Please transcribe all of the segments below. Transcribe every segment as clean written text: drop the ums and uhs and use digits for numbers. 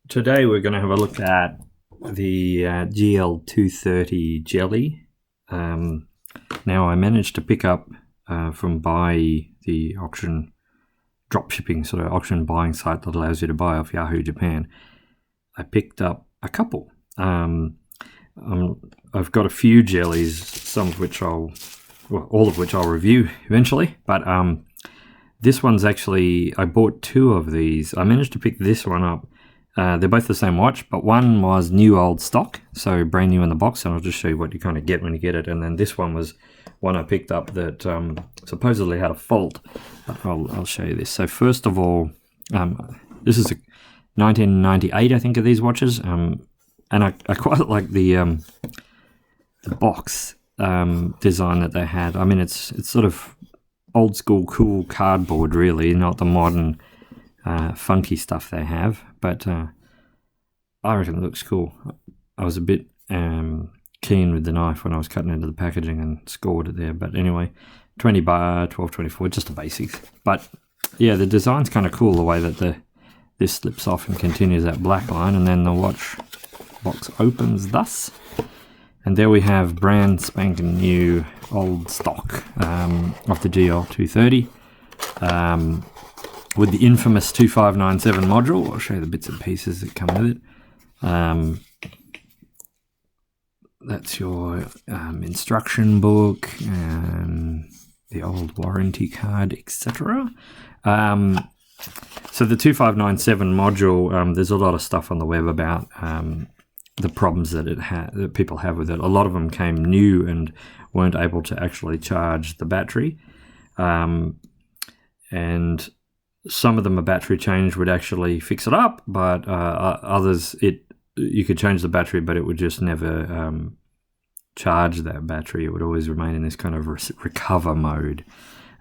Today we're going to have a look at the GL230 Jelly. Now I managed to pick up from Buy, the auction dropshipping sort of auction buying site that allows you to buy off Yahoo Japan. I picked up a couple. I've got a few jellies, all of which I'll review eventually, but this one's actually, I bought two of these. I managed to pick this one up. They're both the same watch, but one was new old stock, so brand new in the box, and I'll just show you what you kind of get when you get it. And then this one was one I picked up that supposedly had a fault. I'll show you this. So first of all, this is a 1998, I think, of these watches, and I quite like the box design that they had. I mean, it's sort of old school, cool cardboard, really, not the modern funky stuff they have, but I reckon it looks cool. I was a bit keen with the knife when I was cutting into the packaging and scored it there, but anyway, 20 bar, 1224, just the basics. But yeah, the design's kind of cool, the way that this slips off and continues that black line, and then the watch box opens thus, and there we have brand spanking new old stock of the GL230 with the infamous 2597 module. I'll show you the bits and pieces that come with it. That's your instruction book and the old warranty card, etc. So the 2597 module, there's a lot of stuff on the web about the problems that people have with it. A lot of them came new and weren't able to actually charge the battery, and some of them a battery change would actually fix it up, but others you could change the battery, but it would just never charge that battery. It would always remain in this kind of recover mode.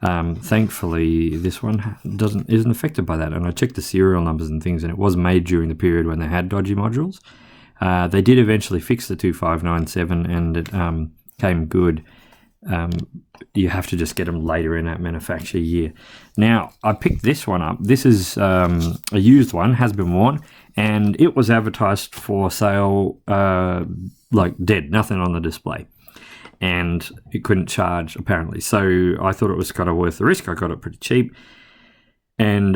Thankfully, this one isn't affected by that, and I checked the serial numbers and things, and it was made during the period when they had dodgy modules. They did eventually fix the 2597, and it came good. You have to just get them later in that manufacture year. Now, I picked this one up. This is a used one, has been worn, and it was advertised for sale like dead, nothing on the display. And it couldn't charge, apparently. So I thought it was kind of worth the risk. I got it pretty cheap. And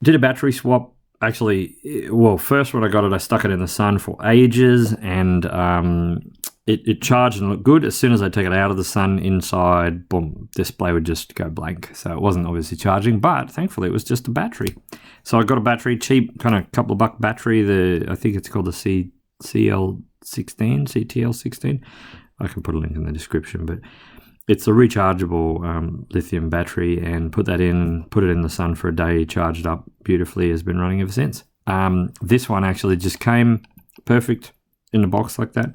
did a battery swap. Actually, well, first when I got it, I stuck it in the sun for ages, and it charged and looked good. As soon as I take it out of the sun, inside, boom, display would just go blank. So it wasn't obviously charging, but thankfully it was just a battery. So I got a battery, cheap, kind of couple of buck battery. I think it's called the CTL16. I can put a link in the description, but it's a rechargeable lithium battery, and put it in the sun for a day, charged up beautifully, has been running ever since. This one actually just came perfect in a box like that.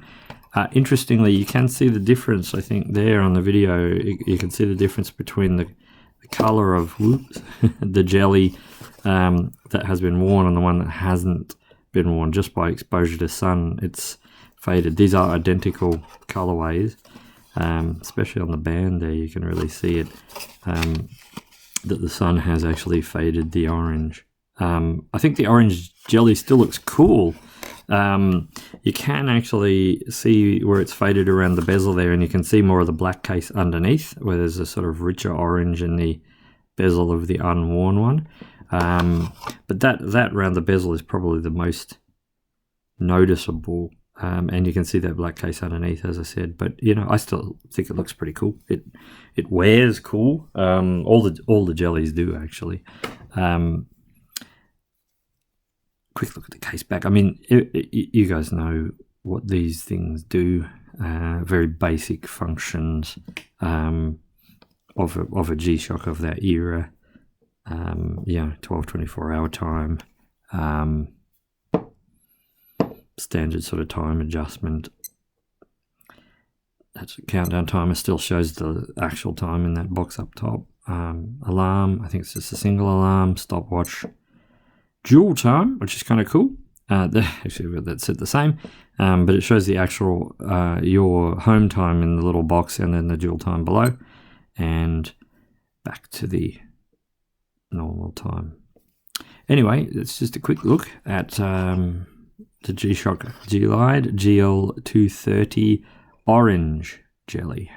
Interestingly, you can see the difference, I think, there on the video. You can see the difference between the color of the jelly that has been worn and the one that hasn't been worn. Just by exposure to sun, it's faded. These are identical colorways. Especially on the band there, you can really see it, that the sun has actually faded the orange. I think the orange jelly still looks cool. You can actually see where it's faded around the bezel there, and you can see more of the black case underneath, where there's a sort of richer orange in the bezel of the unworn one. But that around the bezel is probably the most noticeable. And you can see that black case underneath, as I said. But I still think it looks pretty cool. It wears cool. All the jellies do, actually. Quick look at the case back. I mean, you guys know what these things do. Very basic functions of a G-Shock of that era. 12-24 hour time. Standard sort of time adjustment. That's a countdown timer, still shows the actual time in that box up top. Alarm, I think it's just a single alarm. Stopwatch, dual time, which is kind of cool. Actually, that's it the same, but it shows the actual your home time in the little box, and then the dual time below, and back to the normal time. Anyway, it's just a quick look at the G-Shock GL230 Orange Jelly.